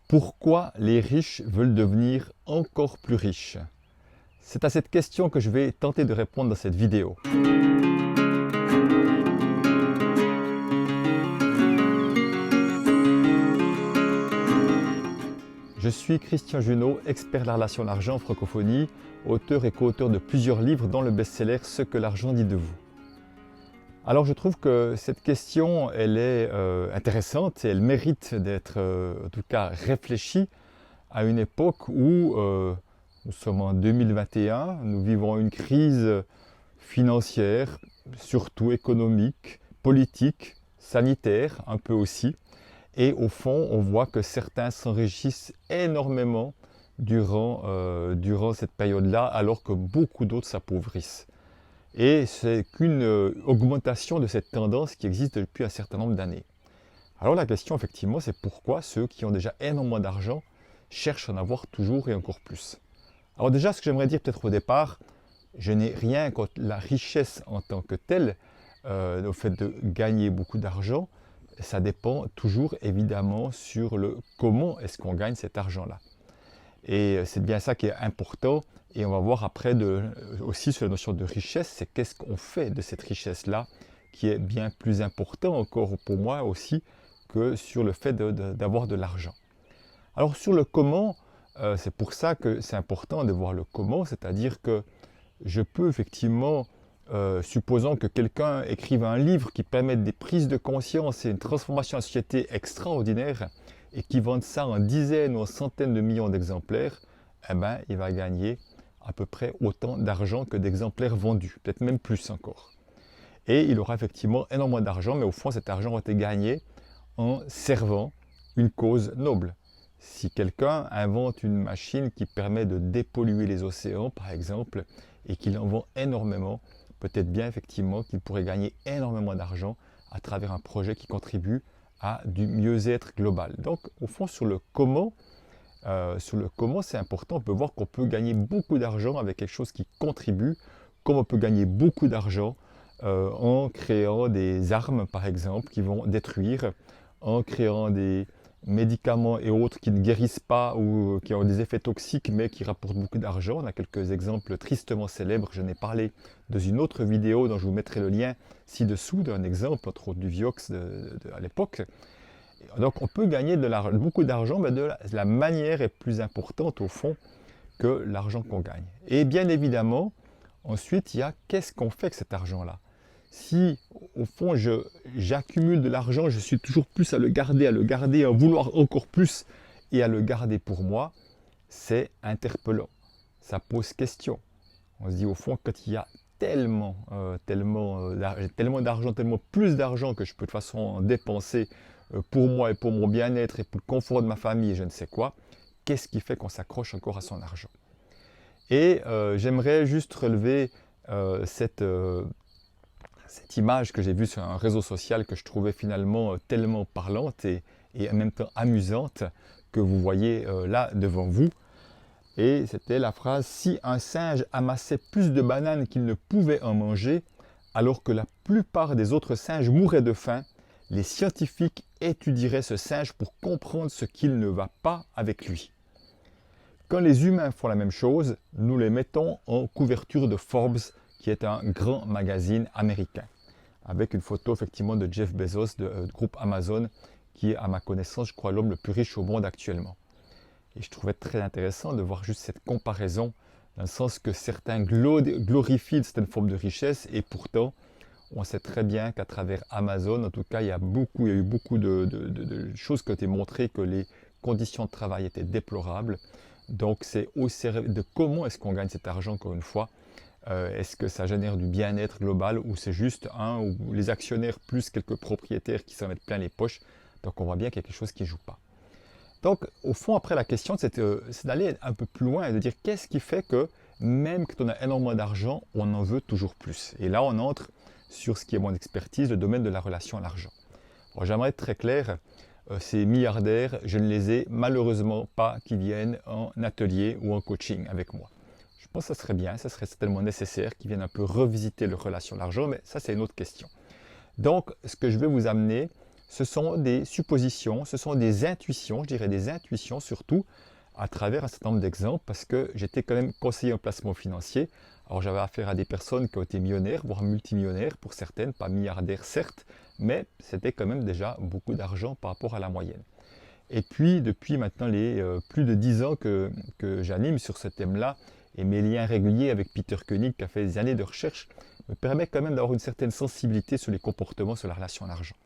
Pourquoi les riches veulent devenir encore plus riches? C'est à cette question que je vais tenter de répondre dans cette vidéo. Je suis Christian Junot, expert de la relation à l'argent en francophonie, auteur et co-auteur de plusieurs livres dont le best-seller Ce que l'argent dit de vous. Alors je trouve que cette question, elle est intéressante et elle mérite d'être en tout cas réfléchie à une époque où nous sommes en 2021, nous vivons une crise financière, surtout économique, politique, sanitaire un peu aussi. Et au fond, on voit que certains s'enrichissent énormément durant cette période-là, alors que beaucoup d'autres s'appauvrissent. Et c'est qu'une augmentation de cette tendance qui existe depuis un certain nombre d'années. Alors la question, effectivement, c'est pourquoi ceux qui ont déjà énormément d'argent cherchent à en avoir toujours et encore plus. Alors déjà, ce que j'aimerais dire peut-être au départ, je n'ai rien contre la richesse en tant que telle, au fait de gagner beaucoup d'argent. Ça dépend toujours évidemment sur le comment est-ce qu'on gagne cet argent-là. Et c'est bien ça qui est important. Et on va voir après aussi sur la notion de richesse, c'est qu'est-ce qu'on fait de cette richesse-là, qui est bien plus important encore pour moi aussi que sur le fait d'avoir de l'argent. Alors sur le comment, c'est pour ça que c'est important de voir le comment, c'est-à-dire que je peux effectivement, supposons que quelqu'un écrive un livre qui permette des prises de conscience et une transformation de la société extraordinaire et qui vende ça en dizaines ou en centaines de millions d'exemplaires, eh ben, il va gagner à peu près autant d'argent que d'exemplaires vendus, peut-être même plus encore. Et il aura effectivement énormément d'argent, mais au fond cet argent aura été gagné en servant une cause noble. Si quelqu'un invente une machine qui permet de dépolluer les océans, par exemple, et qu'il en vend énormément, peut-être bien effectivement qu'il pourrait gagner énormément d'argent à travers un projet qui contribue à du mieux-être global. Donc, au fond, sur le comment, c'est important. On peut voir qu'on peut gagner beaucoup d'argent avec quelque chose qui contribue, comme on peut gagner beaucoup d'argent en créant des armes, par exemple, qui vont détruire, en créant des médicaments et autres qui ne guérissent pas ou qui ont des effets toxiques mais qui rapportent beaucoup d'argent. On a quelques exemples tristement célèbres. Je n'ai parlé dans une autre vidéo dont je vous mettrai le lien ci-dessous d'un exemple, entre autres du Vioxx à l'époque. Donc on peut gagner beaucoup d'argent, mais la manière est plus importante au fond que l'argent qu'on gagne. Et bien évidemment, ensuite, il y a qu'est-ce qu'on fait avec cet argent-là. Si au fond j'accumule de l'argent, je suis toujours plus à le garder, à vouloir encore plus et à le garder pour moi, c'est interpellant. Ça pose question. On se dit au fond, quand il y a tellement d'argent, tellement plus d'argent que je peux de toute façon en dépenser pour moi et pour mon bien-être et pour le confort de ma famille et je ne sais quoi, qu'est-ce qui fait qu'on s'accroche encore à son argent? Et j'aimerais juste relever cette image que j'ai vue sur un réseau social que je trouvais finalement tellement parlante et en même temps amusante que vous voyez là devant vous. Et c'était la phrase « Si un singe amassait plus de bananes qu'il ne pouvait en manger, alors que la plupart des autres singes mouraient de faim, les scientifiques étudieraient ce singe pour comprendre ce qu'il ne va pas avec lui. » Quand les humains font la même chose, nous les mettons en couverture de Forbes, qui est un grand magazine américain, avec une photo effectivement de Jeff Bezos, du groupe Amazon, qui est à ma connaissance, je crois, l'homme le plus riche au monde actuellement. Et je trouvais très intéressant de voir juste cette comparaison, dans le sens que certains glorifient certaines formes de richesse, et pourtant, on sait très bien qu'à travers Amazon, en tout cas, il y a eu beaucoup de choses qui ont été montrées, que les conditions de travail étaient déplorables. Donc c'est au service de comment est-ce qu'on gagne cet argent, encore une fois. Est-ce que ça génère du bien-être global ou c'est juste ou les actionnaires plus quelques propriétaires qui s'en mettent plein les poches. Donc on voit bien qu'il y a quelque chose qui ne joue pas. Donc au fond, après la question, c'est d'aller un peu plus loin et de dire qu'est-ce qui fait que même quand on a énormément d'argent, on en veut toujours plus. Et là, on entre sur ce qui est mon expertise, le domaine de la relation à l'argent. J'aimerais être très clair, ces milliardaires, je ne les ai malheureusement pas qui viennent en atelier ou en coaching avec moi. Je pense que ça serait bien, ça serait certainement nécessaire qu'ils viennent un peu revisiter leur relation à l'argent, mais ça c'est une autre question. Donc, ce que je vais vous amener, Ce sont des suppositions, ce sont des intuitions, je dirais des intuitions surtout, à travers un certain nombre d'exemples, parce que j'étais quand même conseiller en placement financier. Alors j'avais affaire à des personnes qui ont été millionnaires, voire multimillionnaires pour certaines, pas milliardaires certes, mais c'était quand même déjà beaucoup d'argent par rapport à la moyenne. Et puis depuis maintenant les plus de 10 ans que j'anime sur ce thème-là, et mes liens réguliers avec Peter Koenig qui a fait des années de recherche, me permet quand même d'avoir une certaine sensibilité sur les comportements, sur la relation à l'argent.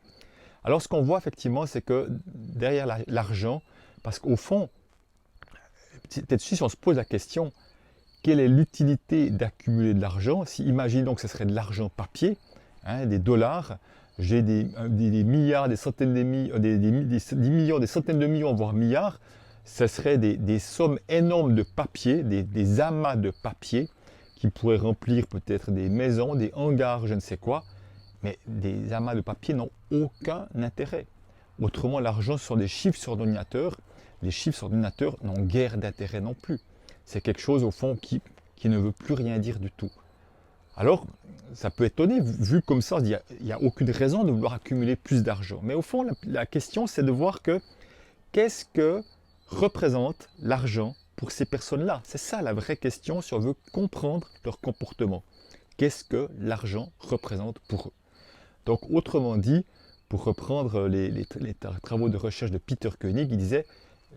Alors ce qu'on voit effectivement, c'est que derrière l'argent, parce qu'au fond, peut-être si on se pose la question, quelle est l'utilité d'accumuler de l'argent? Si imaginons que ce serait de l'argent papier, hein, des dollars, j'ai des milliards, des centaines de millions, des millions, des centaines de millions, voire milliards, ce serait des sommes énormes de papier, des amas de papier qui pourraient remplir peut-être des maisons, des hangars, je ne sais quoi, mais des amas de papier n'ont aucun intérêt. Autrement, l'argent, ce sont des chiffres sur ordinateur. Les chiffres sur ordinateur n'ont guère d'intérêt non plus. C'est quelque chose, au fond, qui ne veut plus rien dire du tout. Alors, ça peut étonner, vu comme ça, il n'y a aucune raison de vouloir accumuler plus d'argent. Mais au fond, la question, c'est de voir que qu'est-ce que représente l'argent pour ces personnes-là? C'est ça la vraie question si on veut comprendre leur comportement. Qu'est-ce que l'argent représente pour eux? Donc, autrement dit, pour reprendre les travaux de recherche de Peter Koenig, il disait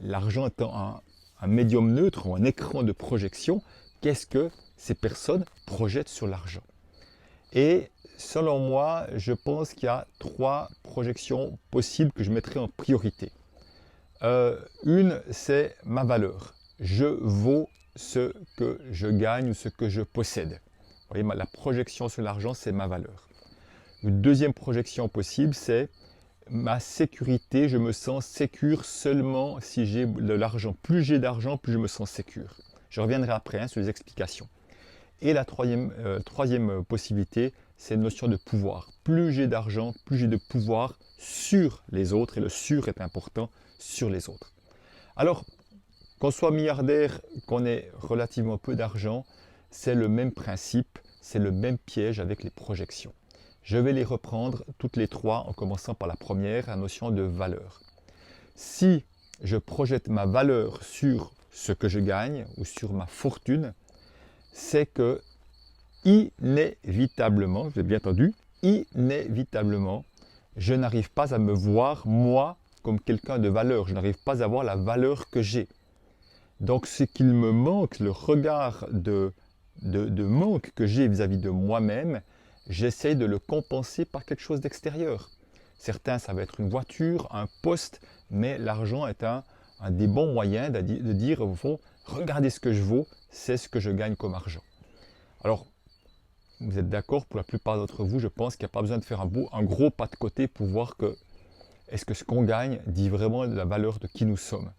l'argent étant un médium neutre ou un écran de projection, qu'est-ce que ces personnes projettent sur l'argent? Et selon moi, je pense qu'il y a 3 projections possibles que je mettrai en priorité. Une, c'est ma valeur. Je vaux ce que je gagne ou ce que je possède. Vous voyez, la projection sur l'argent, c'est ma valeur. Une deuxième projection possible, c'est ma sécurité. Je me sens sécure seulement si j'ai de l'argent. Plus j'ai d'argent, plus je me sens sécure. Je reviendrai après sur les explications. Et la troisième possibilité, c'est une notion de pouvoir. Plus j'ai d'argent, plus j'ai de pouvoir sur les autres. Et le sur est important, sur les autres. Alors, qu'on soit milliardaire, qu'on ait relativement peu d'argent, c'est le même principe, c'est le même piège avec les projections. Je vais les reprendre toutes les 3 en commençant par la première, la notion de valeur. Si je projette ma valeur sur ce que je gagne ou sur ma fortune, c'est que inévitablement, vous avez bien entendu, inévitablement, je n'arrive pas à me voir, moi, comme quelqu'un de valeur. Je n'arrive pas à voir la valeur que j'ai. Donc, ce qu'il me manque, le regard de manque que j'ai vis-à-vis de moi-même, j'essaie de le compenser par quelque chose d'extérieur. Certains, ça va être une voiture, un poste, mais l'argent est un des bons moyens de dire, au fond, regardez ce que je vaux, c'est ce que je gagne comme argent. Alors, vous êtes d'accord, pour la plupart d'entre vous, je pense qu'il n'y a pas besoin de faire un gros pas de côté pour voir que est-ce que ce qu'on gagne dit vraiment de la valeur de qui nous sommes.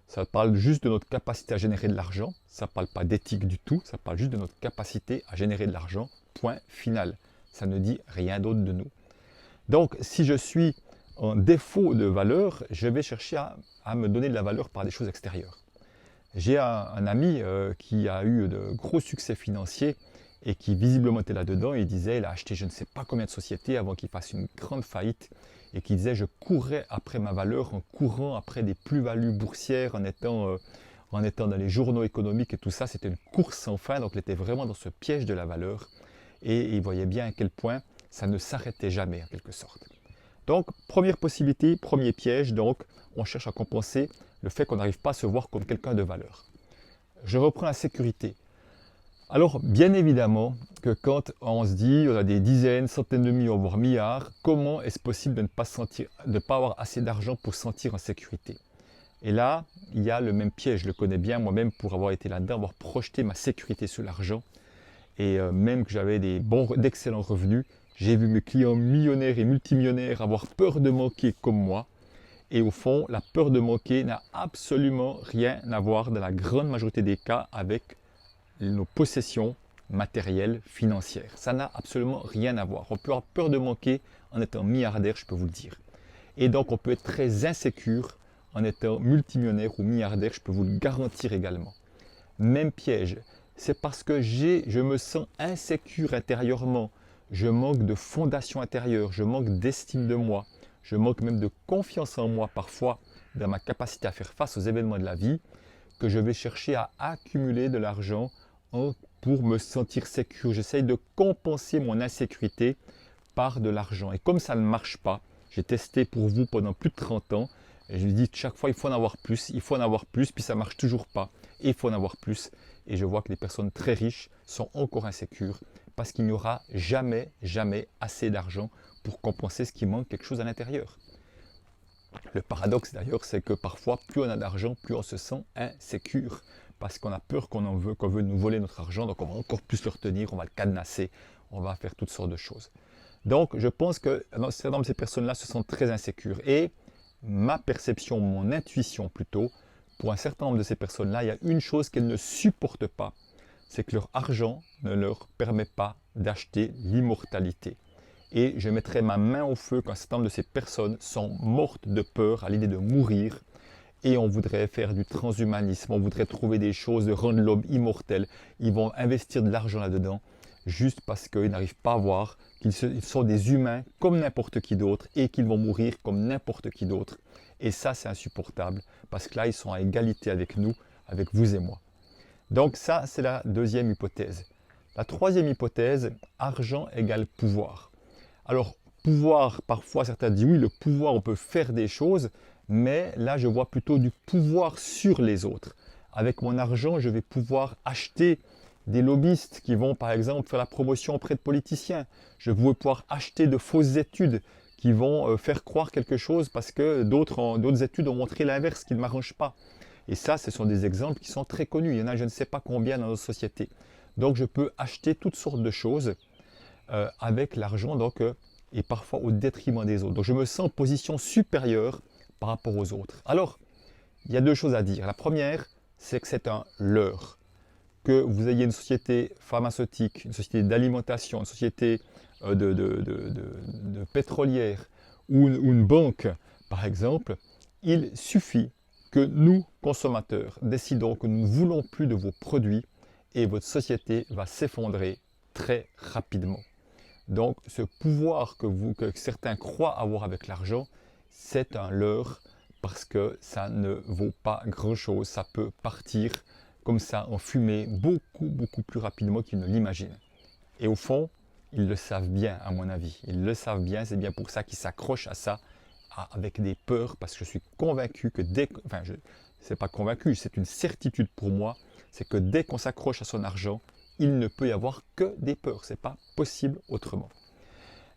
Ça parle juste de notre capacité à générer de l'argent, ça ne parle pas d'éthique du tout, ça parle juste de notre capacité à générer de l'argent, point final. Ça ne dit rien d'autre de nous. Donc, si je suis en défaut de valeur, je vais chercher à me donner de la valeur par des choses extérieures. J'ai un ami qui a eu de gros succès financiers et qui visiblement était là-dedans. Il disait, il a acheté je ne sais pas combien de sociétés avant qu'il fasse une grande faillite et qui disait, je courais après ma valeur en courant après des plus-values boursières, en étant dans les journaux économiques et tout ça. C'était une course sans fin, donc il était vraiment dans ce piège de la valeur et il voyait bien à quel point ça ne s'arrêtait jamais en quelque sorte. Donc, première possibilité, premier piège, donc on cherche à compenser le fait qu'on n'arrive pas à se voir comme quelqu'un de valeur. Je reprends la sécurité. Alors, bien évidemment que quand on se dit on a des dizaines, centaines de millions, voire milliards, comment est-ce possible de ne pas avoir assez d'argent pour se sentir en sécurité? Et là, il y a le même piège, je le connais bien moi-même pour avoir été là-dedans, avoir projeté ma sécurité sur l'argent. Et même que j'avais d'excellents revenus, j'ai vu mes clients millionnaires et multimillionnaires avoir peur de manquer comme moi. Et au fond, la peur de manquer n'a absolument rien à voir dans la grande majorité des cas avec nos possessions matérielles, financières. Ça n'a absolument rien à voir. On peut avoir peur de manquer en étant milliardaire, je peux vous le dire. Et donc, on peut être très insécure en étant multimillionnaire ou milliardaire, je peux vous le garantir également. Même piège, c'est parce que je me sens insécure intérieurement, je manque de fondation intérieure, je manque d'estime de moi, je manque même de confiance en moi parfois, dans ma capacité à faire face aux événements de la vie, que je vais chercher à accumuler de l'argent pour me sentir sécure. J'essaye de compenser mon insécurité par de l'argent. Et comme ça ne marche pas, j'ai testé pour vous pendant plus de 30 ans, et je me dis chaque fois il faut en avoir plus, il faut en avoir plus, puis ça ne marche toujours pas, et il faut en avoir plus. Et je vois que les personnes très riches sont encore insécures, parce qu'il n'y aura jamais, jamais assez d'argent pour compenser ce qui manque quelque chose à l'intérieur. Le paradoxe d'ailleurs, c'est que parfois, plus on a d'argent, plus on se sent insécure. Parce qu'on a peur qu'on veut nous voler notre argent, donc on va encore plus le retenir, on va le cadenasser, on va faire toutes sortes de choses. Donc je pense que certaines de ces personnes-là se sentent très insécures. Et ma perception, mon intuition plutôt, pour un certain nombre de ces personnes-là, il y a une chose qu'elles ne supportent pas, c'est que leur argent ne leur permet pas d'acheter l'immortalité. Et je mettrai ma main au feu qu'un certain nombre de ces personnes sont mortes de peur à l'idée de mourir. Et on voudrait faire du transhumanisme, on voudrait trouver des choses de rendre l'homme immortel. Ils vont investir de l'argent là-dedans, juste parce qu'ils n'arrivent pas à voir qu'ils sont des humains comme n'importe qui d'autre et qu'ils vont mourir comme n'importe qui d'autre. Et ça, c'est insupportable, parce que là, ils sont à égalité avec nous, avec vous et moi. Donc ça, c'est la deuxième hypothèse. La troisième hypothèse, argent égale pouvoir. Alors, pouvoir, parfois certains disent oui, le pouvoir, on peut faire des choses, mais là, je vois plutôt du pouvoir sur les autres. Avec mon argent, je vais pouvoir acheter des lobbyistes qui vont, par exemple, faire la promotion auprès de politiciens. Je vais pouvoir acheter de fausses études qui vont faire croire quelque chose parce que d'autres études ont montré l'inverse, qui ne m'arrange pas. Et ça, ce sont des exemples qui sont très connus. Il y en a, je ne sais pas combien dans notre société. Donc, je peux acheter toutes sortes de choses avec l'argent, et parfois au détriment des autres. Donc, je me sens en position supérieure par rapport aux autres. Alors, il y a deux choses à dire. La première, c'est que c'est un leurre. Que vous ayez une société pharmaceutique, une société d'alimentation, une société de pétrolière ou une banque, par exemple, il suffit que nous, consommateurs, décidons que nous ne voulons plus de vos produits et votre société va s'effondrer très rapidement. Donc, ce pouvoir que certains croient avoir avec l'argent, c'est un leurre parce que ça ne vaut pas grand-chose. Ça peut partir comme ça en fumée beaucoup plus rapidement qu'ils ne l'imaginent. Et au fond, ils le savent bien, à mon avis. Ils le savent bien, c'est bien pour ça qu'ils s'accrochent à ça avec des peurs, parce que je suis convaincu que c'est pas convaincu, c'est une certitude pour moi, c'est que dès qu'on s'accroche à son argent, il ne peut y avoir que des peurs. C'est pas possible autrement.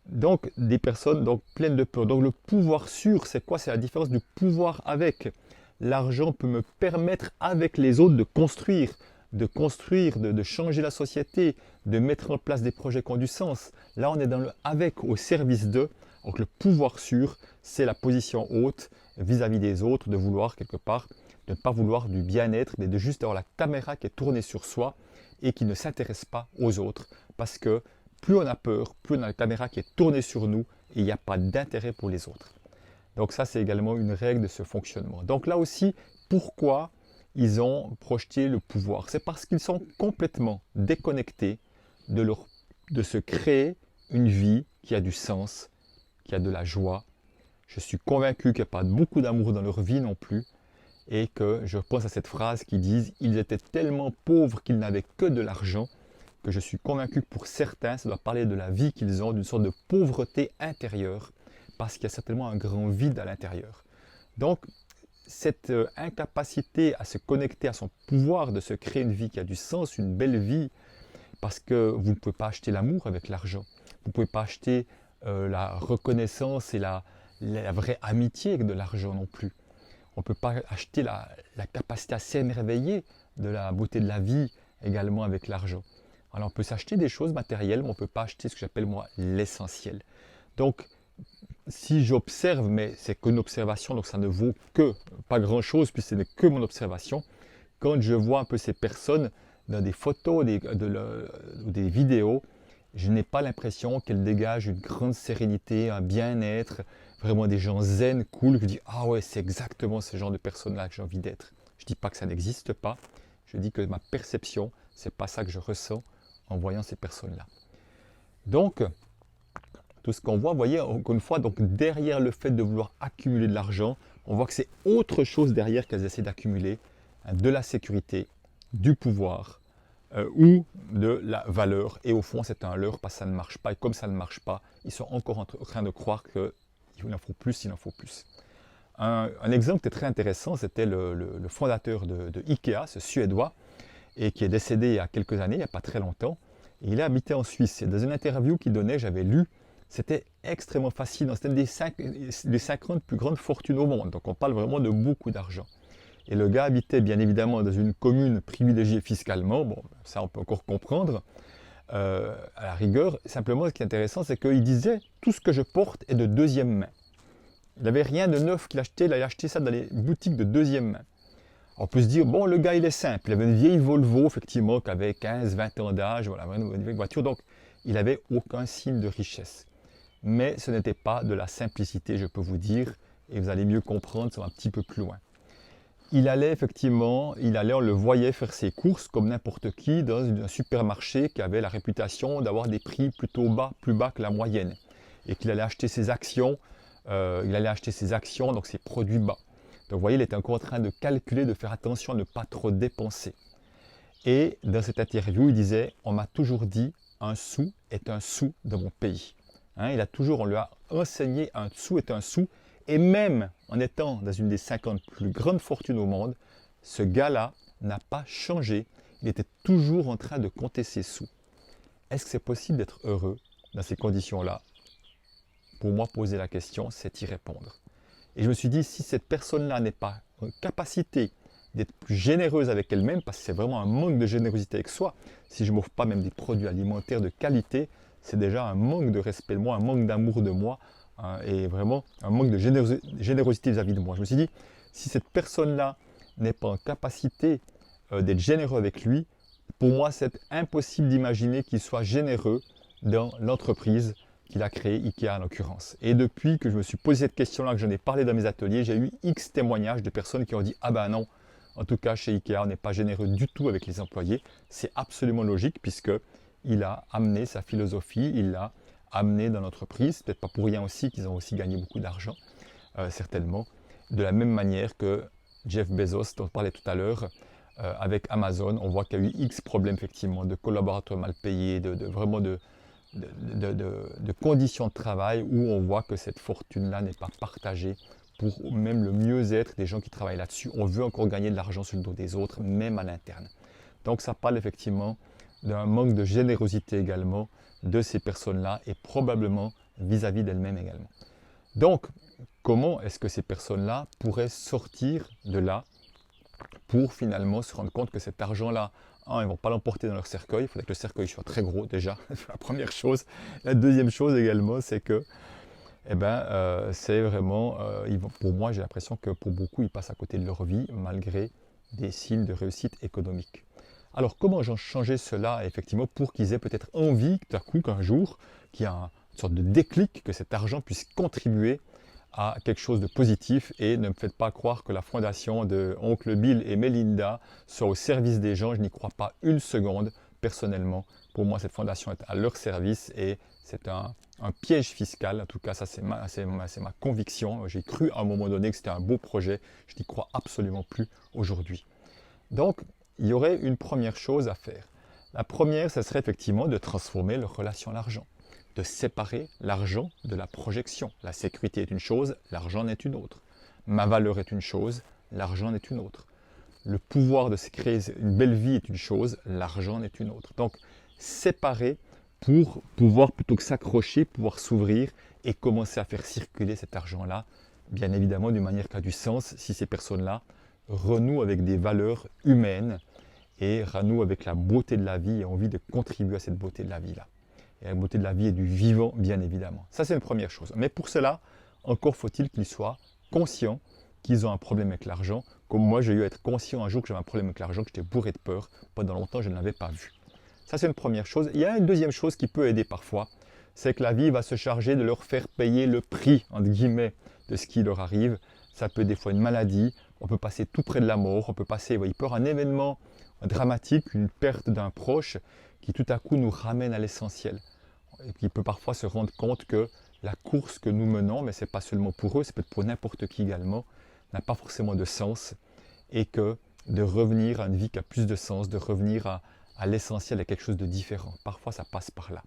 Donc, des personnes pleines de peur. Donc, le pouvoir sur, c'est quoi? C'est la différence du pouvoir avec. L'argent peut me permettre avec les autres de construire, de changer la société, de mettre en place des projets qui ont du sens. Là, on est dans le avec, au service de. Donc, le pouvoir sur, c'est la position haute vis-à-vis des autres, de vouloir quelque part, de ne pas vouloir du bien-être, mais de juste avoir la caméra qui est tournée sur soi et qui ne s'intéresse pas aux autres. Parce que plus on a peur, plus on a la caméra qui est tournée sur nous et il n'y a pas d'intérêt pour les autres. Donc ça, c'est également une règle de ce fonctionnement. Donc là aussi, pourquoi ils ont projeté le pouvoir? C'est parce qu'ils sont complètement déconnectés de se créer une vie qui a du sens, qui a de la joie. Je suis convaincu qu'il n'y a pas beaucoup d'amour dans leur vie non plus. Et que je pense à cette phrase qui dit « Ils étaient tellement pauvres qu'ils n'avaient que de l'argent » que je suis convaincu que pour certains, ça doit parler de la vie qu'ils ont, d'une sorte de pauvreté intérieure, parce qu'il y a certainement un grand vide à l'intérieur. Donc, cette incapacité à se connecter à son pouvoir de se créer une vie qui a du sens, une belle vie, parce que vous ne pouvez pas acheter l'amour avec l'argent, vous ne pouvez pas acheter la reconnaissance et la vraie amitié avec de l'argent non plus. On ne peut pas acheter la capacité à s'émerveiller de la beauté de la vie également avec l'argent. Alors on peut s'acheter des choses matérielles, mais on ne peut pas acheter ce que j'appelle moi l'essentiel. Donc si j'observe, mais c'est qu'une observation, donc ça ne vaut que pas grand-chose, puisque ce n'est que mon observation, quand je vois un peu ces personnes dans des photos ou des vidéos, je n'ai pas l'impression qu'elles dégagent une grande sérénité, un bien-être, vraiment des gens zen, cool, que je dis « Ah ouais, c'est exactement ce genre de personnes-là que j'ai envie d'être ». Je ne dis pas que ça n'existe pas, je dis que ma perception, ce n'est pas ça que je ressens en voyant ces personnes-là. Donc, tout ce qu'on voit. Vous voyez, encore une fois, donc derrière le fait de vouloir accumuler de l'argent, on voit que c'est autre chose derrière qu'elles essaient d'accumuler, hein, de la sécurité, du pouvoir ou de la valeur. Et au fond, c'est un leurre parce que ça ne marche pas. Et comme ça ne marche pas, ils sont encore en train de croire qu'il en faut plus, il en faut plus. Un exemple qui est très intéressant, c'était le fondateur de Ikea, ce Suédois, et qui est décédé il y a quelques années, il n'y a pas très longtemps. Et il a habité en Suisse. Et dans une interview qu'il donnait, j'avais lu, c'était extrêmement facile. C'était des 50 plus grandes fortunes au monde. Donc on parle vraiment de beaucoup d'argent. Et le gars habitait bien évidemment dans une commune privilégiée fiscalement. Bon, ça on peut encore comprendre. À la rigueur, simplement ce qui est intéressant, c'est qu'il disait « tout ce que je porte est de deuxième main ». Il n'avait rien de neuf qu'il achetait, il avait acheté ça dans les boutiques de deuxième main. On peut se dire, bon, le gars, il est simple. Il avait une vieille Volvo, effectivement, qui avait 15-20 ans d'âge, voilà, une vieille voiture. Donc, il n'avait aucun signe de richesse. Mais ce n'était pas de la simplicité, je peux vous dire, et vous allez mieux comprendre, ça va un petit peu plus loin. Il allait, effectivement, on le voyait faire ses courses, comme n'importe qui, dans un supermarché qui avait la réputation d'avoir des prix plutôt bas, plus bas que la moyenne. Et qu'il allait acheter ses actions, donc ses produits bas. Donc vous voyez, il était encore en train de calculer, de faire attention à ne pas trop dépenser. Et dans cette interview, il disait « On m'a toujours dit, un sou est un sou dans mon pays. Hein, » on lui a enseigné un sou est un sou. Et même en étant dans une des 50 plus grandes fortunes au monde, ce gars-là n'a pas changé. Il était toujours en train de compter ses sous. Est-ce que c'est possible d'être heureux dans ces conditions-là? Pour moi, poser la question, c'est y répondre. Et je me suis dit, si cette personne-là n'est pas en capacité d'être plus généreuse avec elle-même, parce que c'est vraiment un manque de générosité avec soi, si je ne m'offre pas même des produits alimentaires de qualité, c'est déjà un manque de respect de moi, un manque d'amour de moi, hein, et vraiment un manque de générosité vis-à-vis de moi. Je me suis dit, si cette personne-là n'est pas en capacité d'être généreux avec lui, pour moi, c'est impossible d'imaginer qu'il soit généreux dans l'entreprise qu'il a créé, Ikea en l'occurrence. Et depuis que je me suis posé cette question-là, que j'en ai parlé dans mes ateliers, j'ai eu X témoignages de personnes qui ont dit « Ah ben non, en tout cas chez Ikea, on n'est pas généreux du tout avec les employés. » C'est absolument logique puisqu'il a amené sa philosophie, il l'a amené dans l'entreprise. Peut-être pas pour rien aussi qu'ils ont aussi gagné beaucoup d'argent, certainement. De la même manière que Jeff Bezos, dont on parlait tout à l'heure, avec Amazon, on voit qu'il y a eu X problèmes effectivement, de collaborateurs mal payés, vraiment de conditions de travail où on voit que cette fortune-là n'est pas partagée pour même le mieux-être des gens qui travaillent là-dessus. On veut encore gagner de l'argent sur le dos des autres, même à l'interne. Donc ça parle effectivement d'un manque de générosité également de ces personnes-là et probablement vis-à-vis d'elles-mêmes également. Donc, comment est-ce que ces personnes-là pourraient sortir de là pour finalement se rendre compte que cet argent-là, ils ne vont pas l'emporter dans leur cercueil, il faudrait que le cercueil soit très gros déjà, c'est la première chose. La deuxième chose également, c'est que, c'est vraiment, pour moi j'ai l'impression que pour beaucoup, ils passent à côté de leur vie malgré des signes de réussite économique. Alors comment changer cela effectivement pour qu'ils aient peut-être envie tout à coup qu'un jour, qu'il y ait une sorte de déclic, que cet argent puisse contribuer à quelque chose de positif et ne me faites pas croire que la fondation de Oncle Bill et Melinda soit au service des gens, je n'y crois pas une seconde personnellement. Pour moi, cette fondation est à leur service et c'est un piège fiscal, en tout cas ça c'est ma conviction. J'ai cru à un moment donné que c'était un beau projet, je n'y crois absolument plus aujourd'hui. Donc, il y aurait une première chose à faire. La première, ce serait effectivement de transformer leur relation à l'argent, de séparer l'argent de la projection. La sécurité est une chose, l'argent n'est une autre. Ma valeur est une chose, l'argent n'est une autre. Le pouvoir de se créer une belle vie est une chose, l'argent n'est une autre. Donc, séparer pour pouvoir, plutôt que s'accrocher, pouvoir s'ouvrir et commencer à faire circuler cet argent-là, bien évidemment d'une manière qui a du sens, si ces personnes-là renouent avec des valeurs humaines et renouent avec la beauté de la vie et ont envie de contribuer à cette beauté de la vie-là. Et la beauté de la vie et du vivant, bien évidemment. Ça, c'est une première chose. Mais pour cela, encore faut-il qu'ils soient conscients qu'ils ont un problème avec l'argent. Comme moi, j'ai eu à être conscient un jour que j'avais un problème avec l'argent, que j'étais bourré de peur. Pendant longtemps, je ne l'avais pas vu. Ça, c'est une première chose. Il y a une deuxième chose qui peut aider parfois. C'est que la vie va se charger de leur faire payer le prix, entre guillemets, de ce qui leur arrive. Ça peut être des fois une maladie. On peut passer tout près de la mort. On peut passer, il peut y avoir un événement dramatique, une perte d'un proche qui tout à coup nous ramène à l'essentiel. et qui peut parfois se rendre compte que la course que nous menons, mais ce n'est pas seulement pour eux, c'est peut-être pour n'importe qui également, n'a pas forcément de sens, et que de revenir à une vie qui a plus de sens, de revenir à l'essentiel, à quelque chose de différent. Parfois, ça passe par là.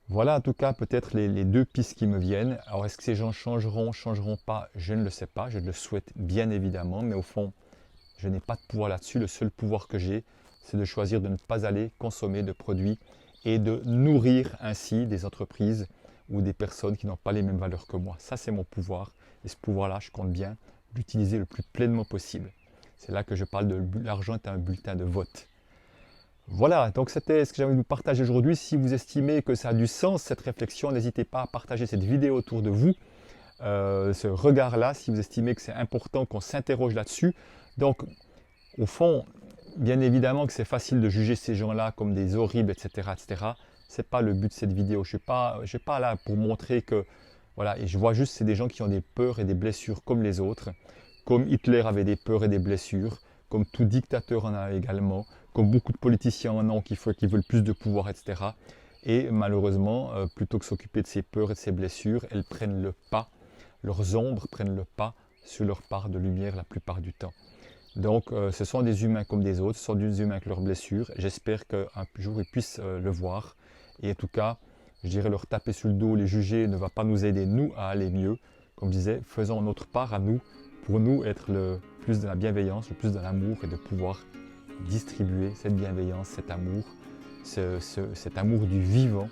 Voilà en tout cas peut-être les deux pistes qui me viennent. Alors est-ce que ces gens changeront pas? Je ne le sais pas, je le souhaite bien évidemment, mais au fond, je n'ai pas de pouvoir là-dessus. Le seul pouvoir que j'ai, c'est de choisir de ne pas aller consommer de produits et de nourrir ainsi des entreprises ou des personnes qui n'ont pas les mêmes valeurs que moi. Ça, c'est mon pouvoir. Et ce pouvoir-là, je compte bien l'utiliser le plus pleinement possible. C'est là que je parle de l'argent est un bulletin de vote. Voilà, donc c'était ce que j'avais envie de vous partager aujourd'hui. Si vous estimez que ça a du sens, cette réflexion, n'hésitez pas à partager cette vidéo autour de vous. Ce regard-là, si vous estimez que c'est important qu'on s'interroge là-dessus. Donc, au fond, bien évidemment que c'est facile de juger ces gens-là comme des horribles, etc. etc. Ce n'est pas le but de cette vidéo. Je ne suis pas là pour montrer que... Voilà, et je vois juste que c'est des gens qui ont des peurs et des blessures comme les autres. Comme Hitler avait des peurs et des blessures, comme tout dictateur en a également, comme beaucoup de politiciens en ont qui veulent plus de pouvoir, etc. Et malheureusement, plutôt que s'occuper de ces peurs et de ces blessures, elles prennent le pas, leurs ombres prennent le pas sur leur part de lumière la plupart du temps. Donc ce sont des humains comme des autres, ce sont des humains avec leurs blessures. J'espère qu'un jour ils puissent le voir. Et en tout cas, je dirais leur taper sur le dos, les juger ne va pas nous aider, nous, à aller mieux. Comme je disais, faisons notre part à nous, pour nous être le plus de la bienveillance, le plus de l'amour et de pouvoir distribuer cette bienveillance, cet amour, cet amour du vivant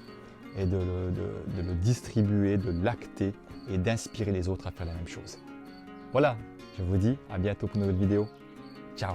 et de le distribuer, de l'acter et d'inspirer les autres à faire la même chose. Voilà, je vous dis à bientôt pour une nouvelle vidéo. Ciao!